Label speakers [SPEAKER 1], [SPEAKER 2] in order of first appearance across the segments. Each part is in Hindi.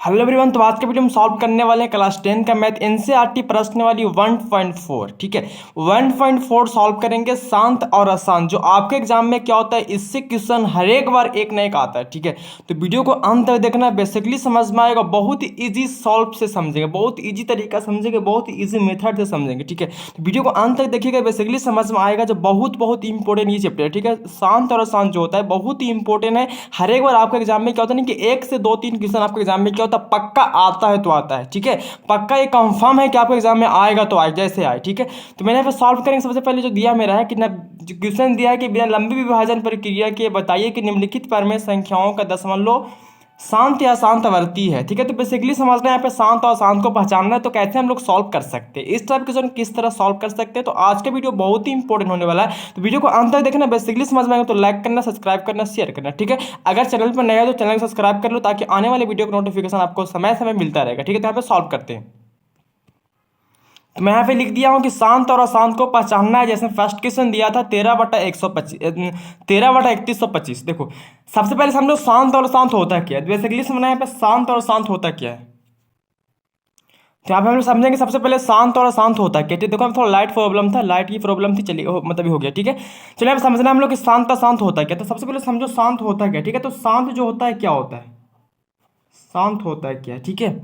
[SPEAKER 1] Hello everyone. तो आज के वीडियो में सॉल्व करने वाले हैं क्लास 10 का मैथ एनसीईआरटी प्रश्न वाली 1.4। ठीक है, 1.4 सॉल्व करेंगे शांत और आसान। जो आपके एग्जाम में क्या होता है, इससे क्वेश्चन हर एक बार एक नए का आता है। ठीक है, तो वीडियो को अंत तक देखना, बेसिकली समझ में आएगा। बहुत ही ईजी सॉल्व से समझेंगे, बहुत ईजी तरीका समझेंगे, बहुत ही ईजी मेथड से समझेंगे। ठीक है, तो वीडियो को अंत तक देखिएगा, बेसिकली समझ में आएगा। जो बहुत इंपॉर्टेंट ये चैप्टर है। ठीक है, शांत और आसान जो होता है बहुत ही इंपॉर्टेंट है। हर एक बार आपके एग्जाम में क्या होता है ना कि 1 से 2-3 क्वेश्चन आपके एग्जाम में क्या होता है, पक्का आता है तो आता है। ठीक है, पक्का ये कंफर्म है कि आपके एग्जाम में आएगा तो आए, जैसे आए। ठीक है, तो मैंने यहाँ पे सॉल्व करेंगे। सबसे पहले जो दिया मेरा है कि क्वेश्चन दिया है कि बिना लंबी विभाजन प्रक्रिया के बताइए कि निम्नलिखित पर में संख्याओं का दशमलव शांत या शांतवर्ती है। ठीक है, तो बेसिकली समझना है यहाँ पे शांत और शांत को पहचानना है। तो कैसे हम लोग सॉल्व कर सकते हैं, इस टाइप क्वेश्चन किस तरह सॉल्व कर सकते हैं। तो आज का वीडियो बहुत ही इंपॉर्टेंट होने वाला है, तो वीडियो को अंत तक देखना, बेसिकली समझ में आएगा। तो लाइक करना, सब्सक्राइब करना, शेयर करना। ठीक है, अगर चैनल पर नया है तो चैनल को सब्सक्राइब कर लो, ताकि आने वाले वीडियो का नोटिफिकेशन आपको समय समय मिलता रहेगा। ठीक है, तो यहाँ पे सॉल्व करते हैं। तो मैं यहाँ पे लिख दिया हूँ कि शांत और अशांत को पहचानना है। जैसे फर्स्ट क्वेश्चन दिया था 13/125, 13/3125। देखो, सबसे पहले समझो शांत और अशांत होता क्या है। बेसिकली समझना है यहाँ पे शांत और अशांत होता क्या है। तो यहाँ पे हम लोग समझेंगे सबसे पहले शांत और अशांत होता क्या है। देखो, हम थोड़ा लाइट प्रॉब्लम था, लाइट की प्रॉब्लम थी, चलिए मतलब हो गया। ठीक है, चलिए यहाँ पे समझना हम लोग कि शांत अशांत होता क्या। तो सबसे पहले समझो शांत होता क्या। ठीक है, तो शांत जो होता है क्या होता है, शांत होता है क्या। ठीक है,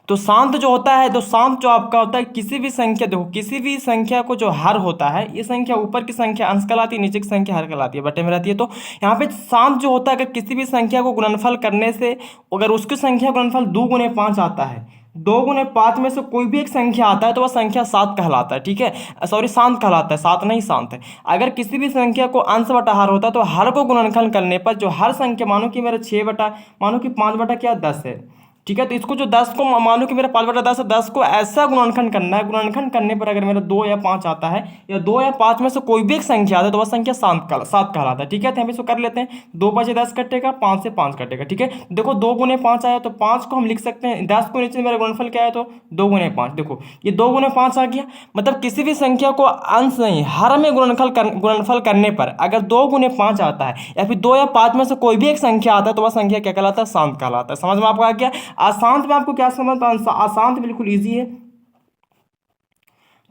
[SPEAKER 1] तो शांत जो होता है, तो शांत जो आपका होता है किसी भी संख्या, देखो किसी भी संख्या को जो हर होता है, ये संख्या ऊपर की संख्या अंश कहलाती है, नीचे की संख्या हर कहलाती है, बटे में रहती है। तो यहाँ पे शांत जो होता है, अगर किसी भी संख्या को गुणनफल करने से अगर उसकी संख्या गुणनफल 2 × 5 आता है, 2 × 5 में से कोई भी एक संख्या आता है तो वह संख्या 7 कहलाता है। ठीक है, सॉरी शांत कहलाता है, 7 नहीं शांत है। अगर किसी भी संख्या को अंश बटा हर होता है तो हर को गुणनखंड करने पर जो हर संख्या, मानो कि मेरा 6 बटा, मानो कि 5 बटा क्या 10 है। ठीक है, तो इसको जो 10 को, मानो कि मेरा 5/10 है, 10 को ऐसा गुणनखंड करना है। गुणनखंड करने पर अगर मेरा 2 या 5 आता है, या 2 या 5 में से कोई भी एक संख्या आता है तो वह संख्या 7 कहलाता है। ठीक है, तो हम इसको कर लेते हैं। 2×5 = 10 कटेगा, 5 से 5 कटेगा। ठीक है, देखो 2 × 5 आया तो 5 को हम लिख सकते हैं, 10 को नीचे मेरा गुणनफल क्या है तो 2 × 5। देखो ये 2 × 5 आ गया। मतलब किसी भी संख्या को अंश नहीं, हर में गुणनफल करने पर अगर 2 × 5 आता है, या फिर 2 या 5 में से कोई भी एक संख्या आता है तो वह संख्या क्या कहलाता है, शांत कहलाता है। समझ में आपको आ गया। अशांत में आपको क्या समझता है, अशांत बिल्कुल इजी है।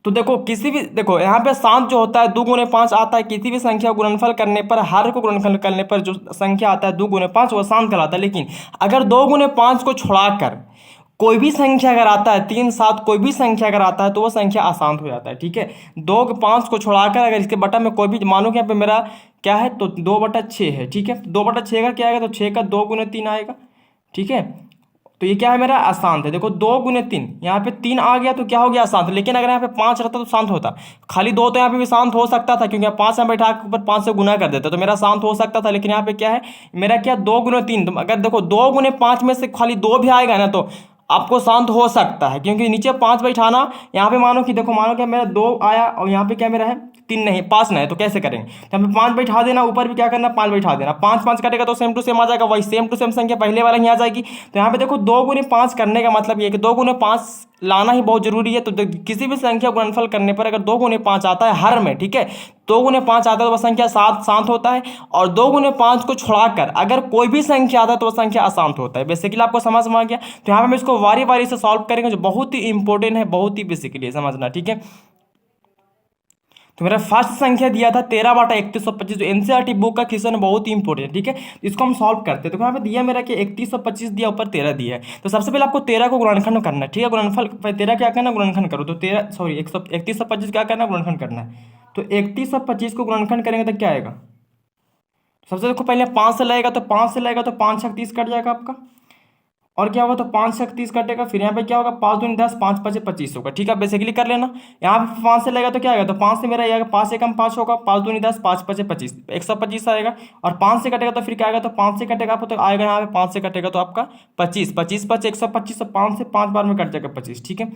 [SPEAKER 1] तो देखो किसी भी, देखो यहाँ पे शांत जो होता है 2 × 5 आता है, किसी भी संख्या को गुणनफल करने पर, हर को गुणनफल करने पर जो संख्या आता है 2 × 5 वो शांत कहलाता है। लेकिन अगर 2 × 5 को छोड़ाकर कोई भी संख्या अगर आता है, 3, 7 कोई भी संख्या अगर आता है तो वो संख्या अशांत हो जाता है। ठीक है, 2 × 5 को छोड़ाकर अगर इसके बटा में कोई भी, मानो कि यहाँ पे मेरा क्या है तो 2/6 है। ठीक है, 2/6 का क्या आएगा तो 6 का 2 × 3 आएगा। ठीक है, तो ये क्या है मेरा अशांत है। देखो 2 × 3, यहाँ पे 3 आ गया तो क्या हो गया अशांत। लेकिन अगर यहाँ पे 5 रहता तो शांत होता। खाली 2 तो यहाँ पे भी शांत हो सकता था, क्योंकि 5 यहाँ बैठा के ऊपर 5 से गुना कर देता तो मेरा शांत हो सकता था। लेकिन यहाँ पे क्या है मेरा, क्या 2 × 3, तो अगर देखो 2 × 5 में से खाली 2 भी आएगा ना तो आपको शांत हो सकता है, क्योंकि नीचे 5 बैठाना। यहाँ पे मानो कि देखो, मानो क्या मेरा 2 आया और यहाँ पे क्या मेरा है 3 नहीं 5 नहीं, तो कैसे करेंगे, तो यहाँ पे 5 बैठा देना, ऊपर भी क्या करना 5 बैठा देना। 5 5 कटेगा तो सेम टू सेम आ जाएगा, वही सेम टू सेम संख्या पहले वाला ही आ जाएगी। तो यहाँ पे देखो 2 × 5 करने का मतलब ये कि 2 × 5 लाना ही बहुत जरूरी है। तो किसी भी संख्या को गुणनफल करने पर अगर 2 × 5 आता है हर में, ठीक है, 2 × 5 आता है तो वह संख्या 7 शांत होता है। और 2 × 5 को छोड़ाकर अगर कोई भी संख्या आता है तो वह संख्या अशांत होता है। बेसिकली आपको समझ में आ गया। तो यहाँ पे हम इसको बारी बारी से सॉल्व करेंगे, जो बहुत ही इंपॉर्टेंट है, बहुत ही बेसिकली समझना। ठीक है, तो मेरा फर्स्ट संख्या दिया था 13/3125, जो एनसीईआरटी बुक का क्वेश्चन है, बहुत ही इंपॉर्टेंट। ठीक है, इसको हम सॉल्व करते हैं। तो यहाँ पे दिया मेरा कि 3125 दिया, ऊपर 13 दिया है। तो सबसे पहले आपको 13 को गुणनखंड करना है। ठीक है, गुणनफल 13 क्या करना, गुणनखंड करो। तो 13 सॉरी 3125 क्या करना, गुणनखंड करना है। तो 3125 को गुणनखंड करेंगे तो क्या आएगा, सबसे देखो पहले 5 से लगेगा, तो 5 से लगेगा तो 5 छक 30 कट जाएगा आपका। और क्या होगा तो 5 छक 30 कटेगा। फिर यहाँ पे क्या होगा 5 दूनी 10, 5 5 25 होगा। ठीक है, बेसिकली कर लेना। यहाँ पे 5 से लगेगा तो क्या आएगा, तो 5 से मेरा आएगा 5 से कम 5 होगा, 5 दूनी 10, 5 5 25, 125 आएगा। और 5 से कटेगा तो फिर क्या आएगा, तो 5 से कटेगा आपको तो आएगा, यहाँ पे 5 से कटेगा तो आपका 25, 25 5 125, 5 से 5 बार में कट जाएगा 25। ठीक है,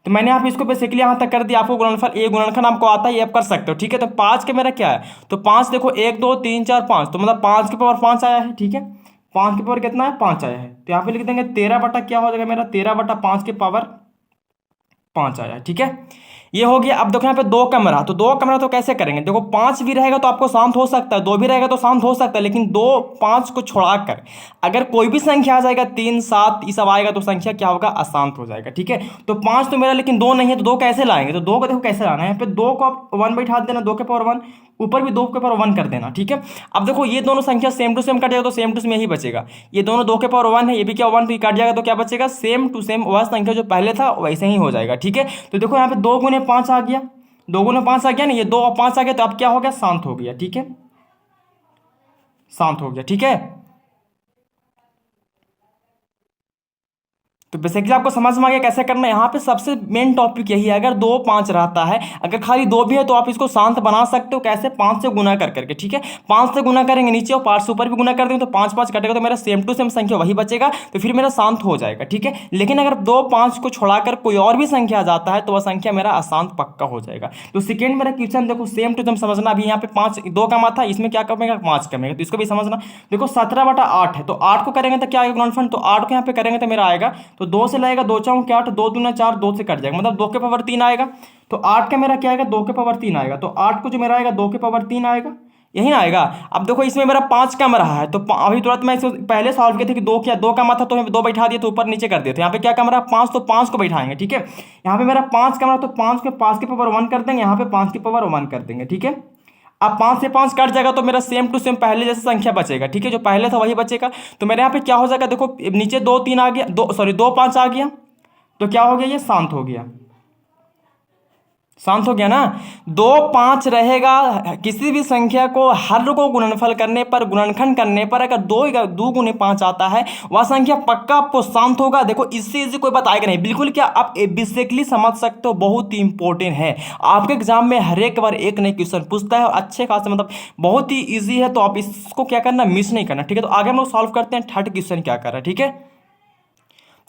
[SPEAKER 1] तो मैंने यहाँ पे इसको बेसिकली यहाँ तक कर दिया। आपको गुणनफल, ये गुणनखंड आपको आता है, ये आप कर सकते हो। ठीक है, तो 5 के मेरा क्या है, तो 5 देखो 1 2 3 4 5, तो मतलब 5 के पावर 5 आया है। ठीक है, 5 के पावर कितना है 5 आया है। तो यहाँ पे लिख देंगे 13 बटा क्या हो जाएगा मेरा, 13/5 के पावर 5 आया है। ठीक है, ये हो गया। अब देखो यहाँ पे दो कमरा, तो दो कमरा तो कैसे करेंगे, देखो 5 भी रहेगा तो आपको शांत हो सकता है, 2 भी रहेगा तो शांत हो सकता है, लेकिन 2 5 को छोड़ाकर अगर कोई भी संख्या आ जाएगा 3 7 ये सब आएगा तो संख्या क्या होगा, अशांत हो जाएगा। ठीक है, तो 5 तो मेरा लेकिन 2 नहीं है, तो 2 कैसे लाएंगे, तो 2 को देखो कैसे लाना है, यहाँ पे 2 को आप 1 बैठा देना, 2 के पावर 1, ऊपर भी 2 के पावर 1 कर देना। ठीक है, अब देखो ये दोनों संख्या सेम टू सेम कट जाएगा तो सेम टू सेम यही बचेगा, ये दोनों 2 के पावर 1 है, ये भी क्या 1, तो ये कट जाएगा तो क्या बचेगा, सेम टू सेम वह संख्या जो पहले था वैसे ही हो जाएगा। ठीक है, तो देखो यहाँ पे 2 गुने 5 आ गया, 2 गुने 5 आ गया ना, ये 2 और 5 आ गया, तो अब क्या हो गया, शांत हो गया। ठीक है, शांत हो गया। ठीक है, तो बेसिकली आपको समझ में आ गया कैसे करना है। यहाँ पे सबसे मेन टॉपिक यही है, अगर 2 5 रहता है, अगर खाली 2 भी है तो आप इसको शांत बना सकते हो, कैसे, 5 से गुना कर करके। ठीक है, 5 से गुना करेंगे नीचे और 5 से ऊपर भी गुना कर देंगे तो 5 5 कटेगा तो मेरा सेम टू सेम संख्या वही बचेगा, तो फिर मेरा शांत हो जाएगा। ठीक है, लेकिन अगर 2 5 को छोड़ाकर कोई और भी संख्या आ जाता है तो वह संख्या मेरा अशांत पक्का हो जाएगा। तो सेकेंड मेरा क्वेश्चन देखो सेम टू सेम समझना, अभी यहाँ पे 5 2 का माथा, इसमें क्या कमेगा, 5 कमेगा, तो इसको भी समझना। देखो 17/8 है, तो 8 को करेंगे तो क्या आएगा गुणनफल, तो 8 को यहाँ पे करेंगे तो मेरा आएगा, तो 2 से लगेगा, 2 4 क्या 8, 2 दूना 4, 2 से कट जाएगा, मतलब 2 के पावर 3 आएगा, तो 8 का मेरा क्या आएगा, 2 के पावर 3 आएगा, तो 8 को जो मेरा आएगा 2 के पावर 3 आएगा, यही ना आएगा। अब देखो इसमें मेरा 5 कम रहा है, तो अभी तुरंत मैं इसको पहले सॉल्व किए थे कि 2 क्या 2 कमा था, तो 2 बैठा दिए तो ऊपर नीचे कर दिए थे। यहाँ पे क्या कम रहा, 5, तो 5 को बैठाएंगे। ठीक है, यहाँ पे मेरा 5 कम रहा, तो 5 के पावर 1 कर देंगे, यहाँ पे 5 के पावर 1 कर देंगे। ठीक है, अब 5 से 5 कट जाएगा तो मेरा सेम टू सेम पहले जैसे संख्या बचेगा। ठीक है, जो पहले था वही बचेगा, तो मेरे यहाँ पे क्या हो जाएगा, देखो नीचे 2 3 आ गया, 2 सॉरी 2 5 आ गया, तो क्या हो गया, ये शांत हो गया, शांत हो गया ना। 2 5 रहेगा, किसी भी संख्या को हर को गुणनफल करने पर, गुणनखंड करने पर अगर 2 गुने 5 आता है वह संख्या पक्का आपको शांत होगा। देखो इससे इजी कोई बताएगा नहीं, बिल्कुल क्या आप बेसिकली समझ सकते हो, बहुत ही इंपॉर्टेंट है, आपके एग्जाम में हर एक बार एक नई क्वेश्चन पूछता है, अच्छे खासे मतलब बहुत ही ईजी है, तो आप इसको क्या करना, मिस नहीं करना। ठीक है, तो आगे हम लोग सॉल्व करते हैं थर्ड क्वेश्चन क्या कर रहा है। ठीक है,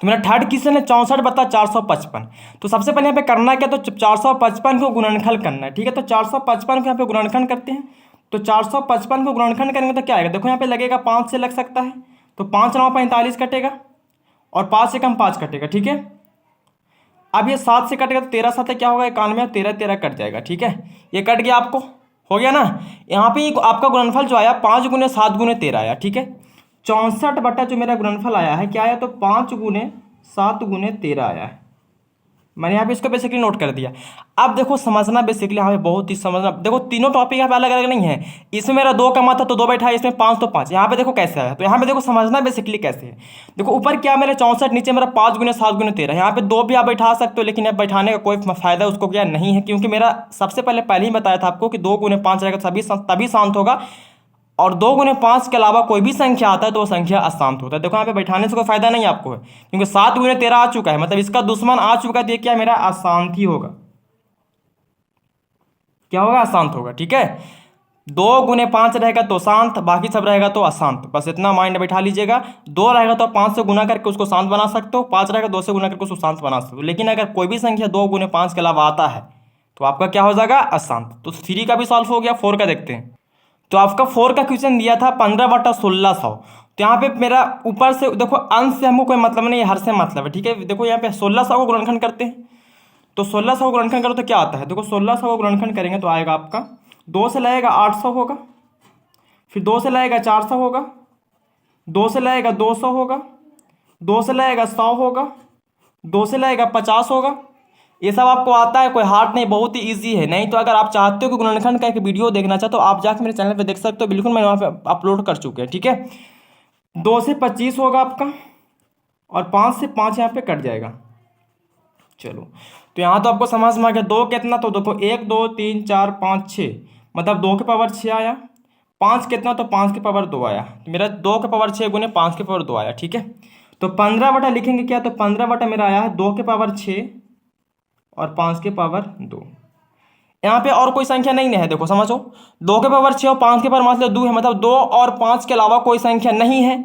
[SPEAKER 1] तो मेरा थर्ड क्वेश्चन है 64/455। तो सबसे पहले यहाँ पे करना क्या, तो 455 को गुणनखंड करना है। ठीक है, तो 455 को यहाँ पे गुणनखंड करते हैं, तो 455 को गुणनखंड करेंगे तो क्या आएगा, देखो यहाँ पे लगेगा 5 से लग सकता है, तो 5 9 45 कटेगा और 5 से कम 5 कटेगा। ठीक है, अब ये 7 से कटेगा तो 13 7 क्या होगा, 91, 13 13 कट जाएगा। ठीक है, ये कट गया, आपको हो गया ना। यहाँ पे आपका गुणनफल जो आया 5 गुने 7 गुने 13 आया। ठीक है, 64 बटा जो मेरा गुणनफल आया है क्या आया, तो 5 गुने 7 गुने 13 आया है। मैंने यहाँ पे इसको बेसिकली नोट कर दिया। अब देखो समझना, बेसिकली यहाँ पे बहुत ही समझना, देखो तीनों टॉपिक यहाँ पे अलग अलग नहीं है, इसमें मेरा 2 कमा था तो 2 बैठा है, इसमें 5 तो 5, यहाँ पे देखो कैसे आया, तो यहाँ पे देखो समझना बेसिकली कैसे है। देखो ऊपर क्या मेरा 64, नीचे मेरा 5 गुने 7 गुने 13, यहाँ पे 2 भी आप बैठा सकते हो, लेकिन अब बैठाने का कोई फायदा उसको क्या नहीं है, क्योंकि मेरा सबसे पहले ही बताया था आपको कि 2 गुने 5 रहेगा तभी शांत होगा, और 2 गुने 5 के अलावा कोई भी संख्या आता है तो वो संख्या अशांत होता है। देखो यहाँ पे बैठाने से कोई फायदा नहीं आपको है, क्योंकि 7 गुने 13 आ चुका है, मतलब इसका दुश्मन आ चुका है, तो ये क्या मेरा अशांत ही होगा, क्या होगा, अशांत होगा। ठीक है, 2 गुने 5 रहेगा तो शांत, बाकी सब रहेगा तो अशांत, बस इतना माइंड बैठा लीजिएगा। 2 रहेगा तो 5 से गुना करके उसको शांत बना सकते हो, 5 रहेगा 2 से गुना करके उसको शांत बना सकते हो, लेकिन अगर कोई भी संख्या 2 गुने 5 के अलावा आता है तो आपका क्या हो जाएगा, अशांत। तो 3 का भी सॉल्व हो गया, 4 का देखते हैं। तो आपका 4 का क्वेश्चन दिया था 15/1600, तो यहाँ पे मेरा ऊपर से देखो अंश से हमको कोई मतलब नहीं है, हर से मतलब है। ठीक है, देखो यहाँ पे 1600 को गुणनखंड करते हैं, तो 1600 को गुणनखंड करो तो क्या आता है, देखो 1600 को गुणनखंड करेंगे तो आएगा आपका 2 से लगेगा 800 होगा, फिर 2 से लगेगा 400 होगा, 2 से लगेगा 200 होगा, 2 से लगेगा 100 होगा, 2 से लगेगा 50 होगा। ये सब आपको आता है, कोई हार्ड नहीं, बहुत ही इजी है। नहीं तो अगर आप चाहते हो कि गुणनखंड का एक वीडियो देखना चाहते हो, आप जाकर मेरे चैनल पे देख सकते हो, बिल्कुल मैंने वहाँ पे अपलोड कर चुके हैं। ठीक है, 2 से 25 होगा आपका, और 5 से 5 यहाँ पे कट जाएगा। चलो, तो यहाँ तो आपको समझ में आ गया। 2 कितना, तो देखो 1 2 3 4 5 6, मतलब 2 के पावर 6 आया। 5 कितना, तो 5 के पावर 2 आया, तो मेरा 2 के पावर 6 गुने 5 के पावर 2 आया। ठीक है, तो 15 बटा लिखेंगे क्या, तो 15 बटा मेरा आया है 2 के पावर 6 और 5 के पावर 2। यहाँ पे और कोई संख्या नहीं है, देखो समझो, 2 के पावर 6 और 5 के पावर मान लो 2 है, मतलब 2 और 5 के अलावा कोई संख्या नहीं है।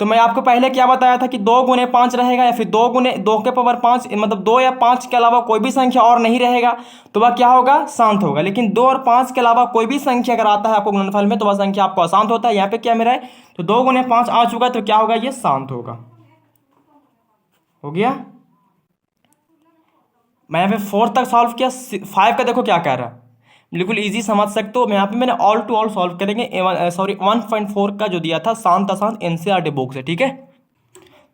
[SPEAKER 1] तो मैं आपको पहले क्या बताया था कि 2 गुने 5 रहेगा, या फिर 2 गुने 2 के पावर 5, मतलब 2 या 5 के अलावा कोई भी संख्या और नहीं रहेगा तो वह क्या होगा, शांत होगा। लेकिन 2 और 5 के अलावा कोई भी संख्या अगर आता है आपको गुणनफल में तो वह संख्या आपको अशांत होता है। यहाँ पे क्या मेरा है, तो 2 गुने 5 आ चुका है, तो क्या होगा, ये शांत होगा। हो गया, मैं यहाँ पे 4 तक सॉल्व किया। 5 का देखो क्या कह रहा है, बिल्कुल इजी समझ सकते हो। मैं यहाँ पे मैंने ऑल टू ऑल सॉल्व करेंगे। सॉरी 1.4 का जो दिया था शांत अशांत एनसीईआरटी बुक से, ठीक है।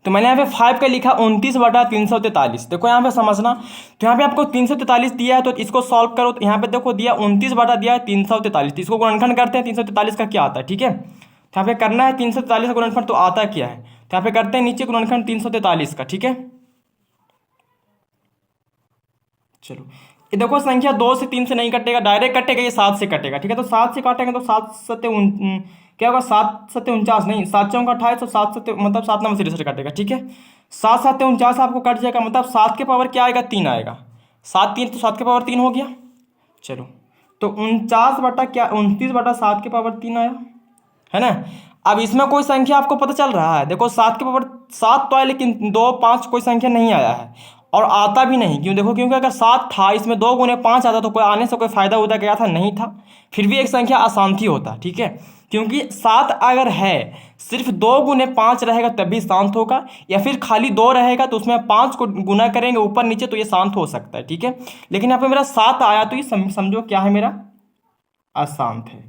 [SPEAKER 1] तो मैंने यहाँ पे 5 का लिखा 29/343। देखो यहाँ पे समझना, तो यहाँ पे आपको 343 दिया है तो इसको सॉल्व करो। तो यहाँ पे देखो दिया 29 बटा दिया है 343, तो इसको गुणनखंड करते हैं। 343 का क्या आता है, ठीक है। तो यहाँ पे करना है 343 का गुणनखंड, तो आता क्या है, तो यहाँ पे करते हैं नीचे गुणनखंड 343 का, ठीक है। चलो ये देखो संख्या 2 से 3 से नहीं कटेगा, डायरेक्ट कटेगा, ये 7 से कटेगा, ठीक है। तो 7 से काटेंगे तो 7 सत्ते क्या होगा, 7 सत्ते 49 नहीं, 7 चौका 28, तो 7 सत्ते मतलब 7 नंबर सीरीज से कटेगा, ठीक है। 7 सत्ते 49 आपको कट जाएगा, मतलब 7 के पावर क्या आएगा, 3 आएगा। 7 3 तो 7 के पावर 3 हो गया। चलो तो 49 बटा क्या 29/7 के पावर 3 आया, है ना। अब इसमें कोई संख्या आपको पता चल रहा है, देखो 7 के पावर 7 तो आया, लेकिन 2 5 कोई संख्या नहीं आया है, और आता भी नहीं। क्यों, देखो क्योंकि अगर 7 था, इसमें 2 गुने 5 आता तो कोई आने से कोई फायदा होता गया था, नहीं था। फिर भी एक संख्या अशांति होता, ठीक है। क्योंकि 7 अगर है, सिर्फ 2 गुने 5 रहेगा तभी शांत होगा, या फिर खाली 2 रहेगा तो उसमें 5 को गुना करेंगे ऊपर नीचे तो ये शांत हो सकता है, ठीक है। लेकिन यहाँ पे मेरा 7 आया तो ये समझो क्या है, मेरा अशांत है।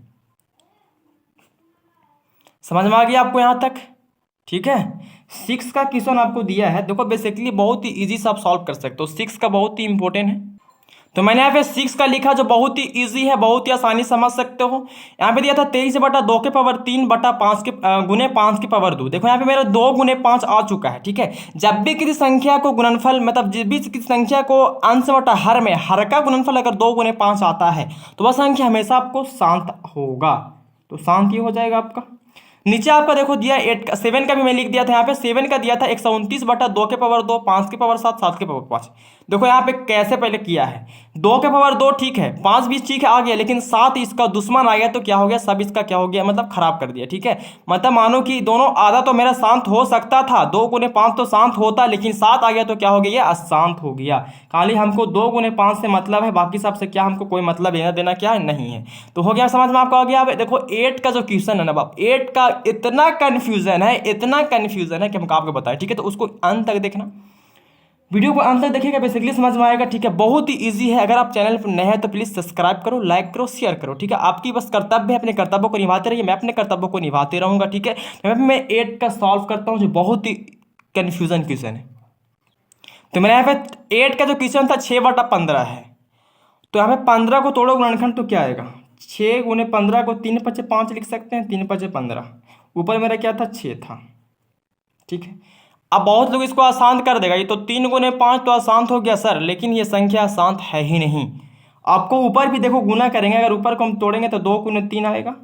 [SPEAKER 1] समझ में आ गया आपको यहाँ तक, ठीक है। 6 का क्वेश्चन आपको दिया है, देखो बेसिकली बहुत ही इजी से आप सॉल्व कर सकते हो। 6 का बहुत ही इंपॉर्टेंट है, तो मैंने यहाँ पे 6 का लिखा जो बहुत ही इजी है, बहुत ही आसानी समझ सकते हो। यहाँ पे दिया था 23/2 के पावर 3/5 के गुने 5 के पावर 2। देखो यहाँ पे मेरा 2 गुने 5 आ चुका है, ठीक है। जब भी किसी संख्या को गुणनफल, मतलब जब भी किसी संख्या को अंश बटा हर में हर का गुणनफल अगर 2 गुने 5 आता है तो वह संख्या हमेशा आपको शांत होगा, तो शांत ही हो जाएगा आपका। नीचे आपका देखो दिया 7 का भी मैं लिख दिया था। यहाँ पे 7 का दिया था 129/2 के पावर 2, 5 के पावर 7, 7 के पावर 5। देखो यहाँ पे कैसे पहले किया है, 2 के पावर 2 ठीक है, 5 भी ठीक है आ गया, लेकिन 7 इसका दुश्मन आ गया तो क्या हो गया, सब इसका क्या हो गया, मतलब खराब कर दिया, ठीक है। मतलब मानो कि दोनों आधा तो मेरा शांत हो सकता था, 2 गुने 5 तो शांत होता, लेकिन 7 आ गया तो क्या हो गया, ये अशांत हो गया। खाली हमको 2 गुने 5 से मतलब है, बाकी सब से क्या हमको कोई मतलब लेना देना क्या है, नहीं है। तो हो गया समझ में आपको आ गया। अब देखो 8 का जो क्वेश्चन है ना बाप, 8 का इतना कन्फ्यूजन है, इतना कन्फ्यूजन है कि हम आपको बताएं, ठीक है। तो उसको अंत तक देखना, वीडियो को अंत तक देखिएगा, बेसिकली समझ में आएगा, ठीक है। बहुत ही इजी है। अगर आप चैनल पर नए हैं तो प्लीज़ सब्सक्राइब करो, लाइक करो, शेयर करो, ठीक है। आपकी बस कर्तव्य है, अपने कर्तव्यों को निभाते रहिए, मैं अपने कर्तव्यों को निभाते रहूँगा, ठीक है। यहाँ पे मैं 8 का सॉल्व करता हूँ जो बहुत ही कन्फ्यूजन क्वेश्चन है। तो मेरे यहाँ पे 8 का जो क्वेश्चन था 6/15 है, तो यहाँ पे 15 को तोड़ो गुणनखंड तो क्या आएगा, 6 गुने 15 को 3 5 5 लिख सकते हैं, 3 5 15। ऊपर मेरा क्या था, 6 था, ठीक है। अब बहुत लोग इसको आसान कर देगा, ये तो 3 गुने 5 तो आसान हो गया सर, लेकिन ये संख्या आसान है ही नहीं। आपको ऊपर भी देखो गुना करेंगे, अगर ऊपर को हम तोड़ेंगे तो 2 गुने 3 आएगा,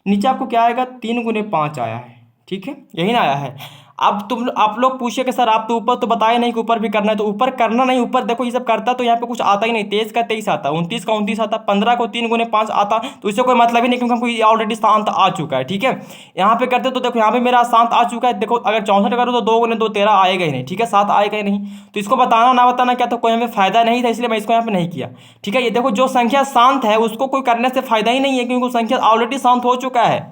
[SPEAKER 1] नीचे आपको क्या आएगा, 3 गुने 5 आया है, ठीक है, यही ना आया है। अब आप लोग पूछिए कि सर आप तो ऊपर तो बताए नहीं कि ऊपर भी करना है, तो ऊपर करना नहीं, ऊपर देखो ये सब करता तो यहाँ पे कुछ आता ही नहीं। 23 का 23 आता, 29 का 29 आता, 15 को 3 गुने 5 आता, तो इससे कोई मतलब ही नहीं, क्योंकि हमको ये ऑलरेडी शांत आ चुका है, ठीक है। यहाँ पे करते तो देखो यहाँ पे मेरा शांत आ चुका है। देखो अगर 64 करो तो 2 गुने 2 13 आएगा ही नहीं, ठीक है, 7 आएगा ही नहीं। तो इसको बताना ना बताना क्या, तो कोई हमें फायदा नहीं था, इसलिए मैं इसको यहाँ पे नहीं किया, ठीक है। ये देखो जो संख्या शांत है उसको कोई करने से फायदा ही नहीं है, क्योंकि संख्या ऑलरेडी शांत हो चुका है,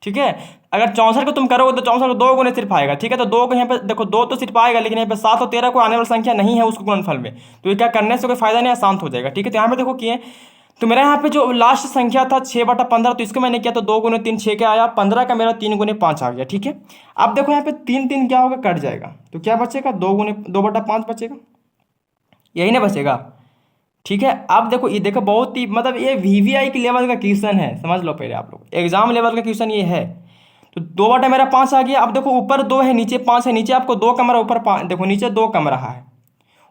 [SPEAKER 1] ठीक है। अगर 64 को तुम करोगे तो 64 को 2 गुने सिर्फ आएगा, ठीक है। तो 2 को यहाँ पे देखो 2 तो सिर्फ आएगा, लेकिन यहाँ पे 7 और 13 को आने वाली संख्या नहीं है उसको गुणनफल में, तो ये क्या करने से कोई फायदा नहीं है, शांत हो जाएगा, ठीक है। तो यहाँ पे देखो किए, तो मेरा यहाँ पे जो लास्ट संख्या था 6/15, तो इसको मैंने किया तो 2 गुने 3 6 का आया, 15 का मेरा 3 गुने 5 आ गया, ठीक है। अब देखो यहाँ पे 3 3 क्या होगा, कट जाएगा, तो क्या बचेगा, 2/5 बचेगा, यही ना बचेगा, ठीक है। अब देखो ये देखो बहुत ही मतलब ये VVI के लेवल का क्वेश्चन है, समझ लो पहले आप लोग, एग्जाम लेवल का क्वेश्चन ये है। तो 2 मेरा 5 आ गया। अब देखो ऊपर 2 है नीचे 5 है, नीचे आपको 2 कम रहा, ऊपर 5, देखो नीचे 2 कम रहा है,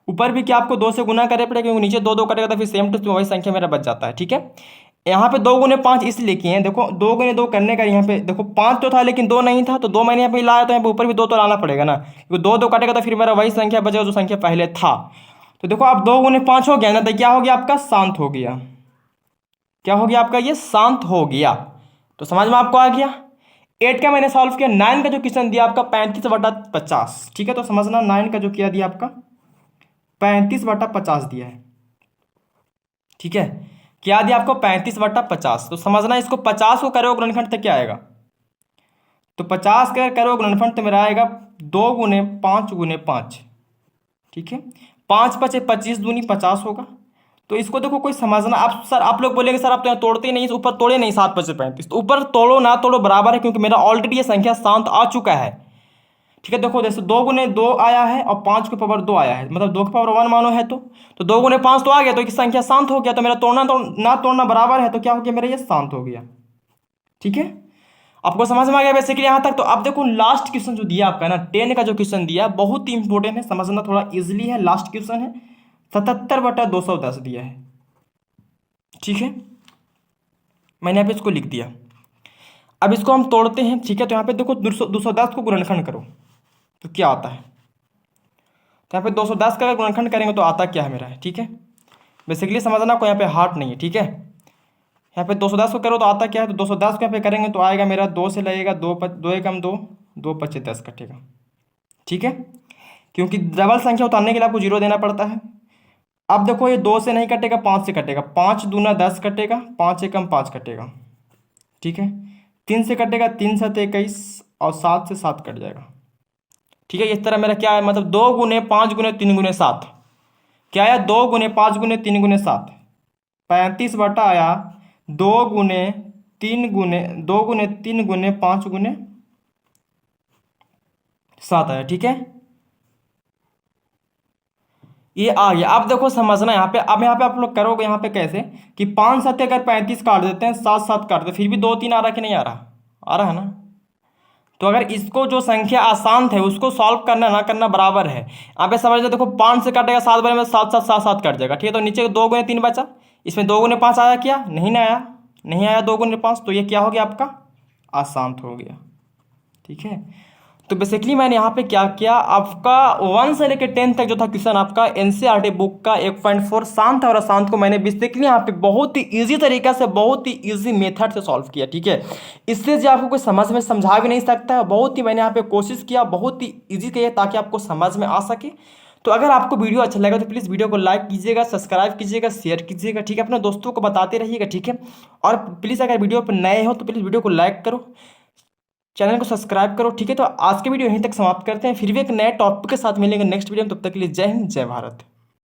[SPEAKER 1] ऊपर भी क्या आपको 2 से गुना करे पड़ेगा, क्योंकि नीचे 2 2 करेगा तो फिर सेम टू वही संख्या मेरा बच जाता है, ठीक है। यहाँ पे 2 गुने 5 इसलिए किए हैं, देखो 2 गुने 2 करने का, यहाँ पे देखो 5 तो था लेकिन 2 नहीं था, तो 2 मैंने यहाँ पे लाया, तो यहाँ पे ऊपर भी 2 तो लाना पड़ेगा ना, क्योंकि 2 2 कटेगा तो फिर मेरा वही संख्या बचेगा जो संख्या पहले था। तो देखो अब 2 गुने 5 हो गया ना, तो क्या हो गया आपका, शांत हो गया, क्या हो गया आपका, ये शांत हो गया। तो समझ में आपको आ गया। 8 का मैंने सॉल्व किया। 9 का जो क्वेश्चन दिया आपका 35/50, ठीक है। तो समझना 9 का जो किया दिया आपका 35/50 दिया है, ठीक है। क्या दिया आपको 35/50, तो समझना इसको 50 को करो गुणनखंड तो क्या आएगा, तो 50 का करो गुणनखंड तो मेरा आएगा 2 गुने 5 गुने 5, ठीक है। 5 5 25 दूनी 50 होगा। तो इसको देखो कोई समझना, आप सर आप लोग बोलेंगे सर आप तो यहाँ तोड़ते ही नहीं, ऊपर तोड़े नहीं 7 5 35, तो ऊपर तोड़ो ना तोड़ो बराबर है, क्योंकि मेरा ऑलरेडी ये संख्या शांत आ चुका है। ठीक है, देखो जैसे 2 गुने 2 आया है और 5 के पावर 2 आया है, मतलब 2 के पावर 1 मानो है, तो 2 गुने 5 तो आ गया, तो एक संख्या शांत हो गया, तो मेरा तोड़ना तो ना तोड़ना बराबर है, तो क्या हो गया मेरा ये शांत हो गया। ठीक है, आपको समझ में आ गया बेसिकली यहाँ तक। तो अब देखो लास्ट क्वेश्चन जो दिया आपका ना 10 का जो क्वेश्चन दिया बहुत ही इंपॉर्टेंट है, समझना थोड़ा इजिली है। लास्ट क्वेश्चन है 77/210 दिया है। ठीक है, मैंने यहाँ पे इसको लिख दिया। अब इसको हम तोड़ते हैं। ठीक है, तो यहाँ पे देखो 210 को गुणनखंड करो तो क्या आता है। तो यहाँ पे 210 का अगर गुणनखंड करेंगे तो आता क्या है मेरा है। ठीक है, बेसिकली समझना को यहाँ पे हार्ट नहीं है। ठीक है, यहाँ पे 210 को करो तो आता क्या है, तो 210 को यहाँ पे करेंगे तो आएगा मेरा 2 से लगेगा 2 2 एकम 2 2 25 10 कटेगा। ठीक है, क्योंकि डबल संख्या उतारने के लिए आपको 0 देना पड़ता है। अब देखो ये 2 से नहीं कटेगा, 5 से कटेगा, 5 दूना 10 कटेगा, 5 एकम 5 कटेगा। ठीक है, 3 से कटेगा, 3 7 21 और 7 से 7 कट जाएगा। ठीक है, इस तरह मेरा क्या है, मतलब 2 गुने 5 गुने 3 गुने 7 क्या आया, 2 गुने 5 गुने 3 गुने 7 35 बटा आया 2 गुने 3 गुने 5 गुने 7 आया। ठीक है, ये आ गया। अब देखो समझना यहाँ पे, अब यहाँ पे आप लोग करोगे यहाँ पे कैसे कि 5 7 अगर 35 काट देते हैं, 7 7 काट देते फिर भी 2 3 आ रहा कि नहीं आ रहा, आ रहा है ना। तो अगर इसको जो संख्या अशांत है उसको सॉल्व करना ना करना बराबर है। यहाँ पे समझ लो, देखो 5 से काटेगा 7 बार में 7 7 7 7 कट जाएगा। ठीक है, तो नीचे 2 गुने 3 बचा, इसमें 2 गुने 5 आया क्या, नहीं ना आया, नहीं आया 2 गुने 5, तो ये क्या हो गया आपका अशांत हो गया। ठीक है, तो बेसिकली मैंने यहाँ पे क्या किया, आपका 1 से लेकर 10 तक जो था क्वेश्चन आपका एनसीईआरटी बुक का 1.4 शांत और अशांत को मैंने बेसिकली यहाँ पे बहुत ही इजी तरीका से, बहुत ही इजी मेथड से सॉल्व किया। ठीक है, इससे जो आपको कोई समझ में समझा भी नहीं सकता है, बहुत ही मैंने यहाँ पे कोशिश किया, बहुत ही ईजी किया ताकि आपको समझ में आ सके। तो अगर आपको वीडियो अच्छा लगा तो प्लीज़ वीडियो को लाइक कीजिएगा, सब्सक्राइब कीजिएगा, शेयर कीजिएगा। ठीक है, अपने दोस्तों को बताते रहिएगा। ठीक है, और प्लीज़ अगर वीडियो पर नए हो तो प्लीज़ वीडियो को लाइक करो, चैनल को सब्सक्राइब करो। ठीक है, तो आज के वीडियो यहीं तक समाप्त करते हैं, फिर भी एक नए टॉपिक के साथ मिलेंगे नेक्स्ट वीडियो में। तब तक के लिए जय हिंद, जय भारत।